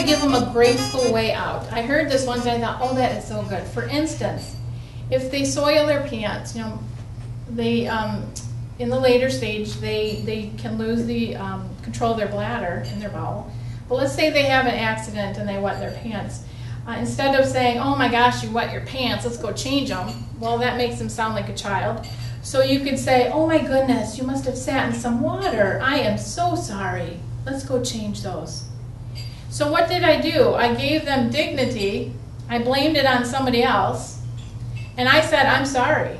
give them a graceful way out. I heard this once and I thought, oh, that is so good. For instance, if they soil their pants, you know, they in the later stage they can lose the control of their bladder in their bowel. But let's say they have an accident and they wet their pants. Instead of saying, oh my gosh, you wet your pants, let's go change them, well, that makes them sound like a child. So you could say, oh my goodness, you must have sat in some water. I am so sorry. Let's go change those. So what did I do? I gave them dignity. I blamed it on somebody else. And I said, I'm sorry,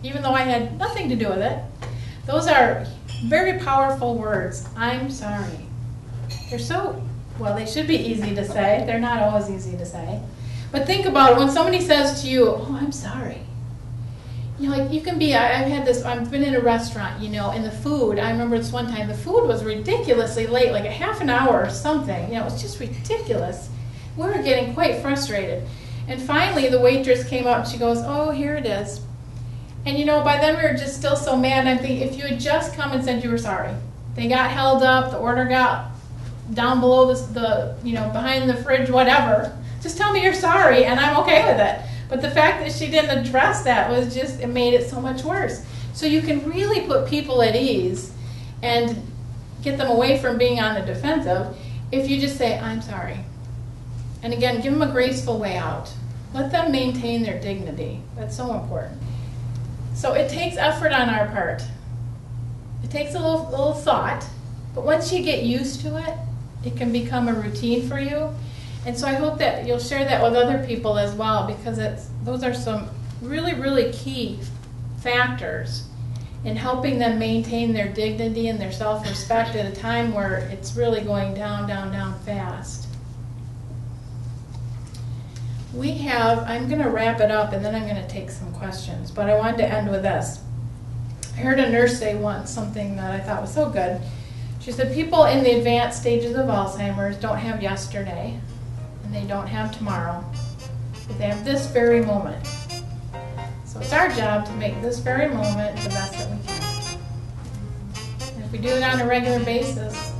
even though I had nothing to do with it. Those are very powerful words. I'm sorry. They're so, well, they should be easy to say. They're not always easy to say. But think about it. When somebody says to you, oh, I'm sorry. You know, like you can be, I've been in a restaurant, you know, and the food, I remember this one time, the food was ridiculously late, like a half an hour or something. You know, it was just ridiculous. We were getting quite frustrated. And finally, the waitress came up and she goes, oh, here it is. And you know, by then we were just still so mad. I'm thinking, if you had just come and said you were sorry. They got held up, the order got down below the you know, behind the fridge, whatever. Just tell me you're sorry and I'm okay with it. But the fact that she didn't address that was just, it made it so much worse. So you can really put people at ease and get them away from being on the defensive if you just say, I'm sorry. And again, give them a graceful way out. Let them maintain their dignity. That's so important. So it takes effort on our part. It takes a little thought, but once you get used to it, it can become a routine for you. And so I hope that you'll share that with other people as well, because those are some really, really key factors in helping them maintain their dignity and their self-respect at a time where it's really going down, down, down fast. I'm going to wrap it up and then I'm going to take some questions, but I wanted to end with this. I heard a nurse say once something that I thought was so good. She said, people in the advanced stages of Alzheimer's don't have yesterday, and they don't have tomorrow, but they have this very moment. So it's our job to make this very moment the best that we can. And if we do it on a regular basis,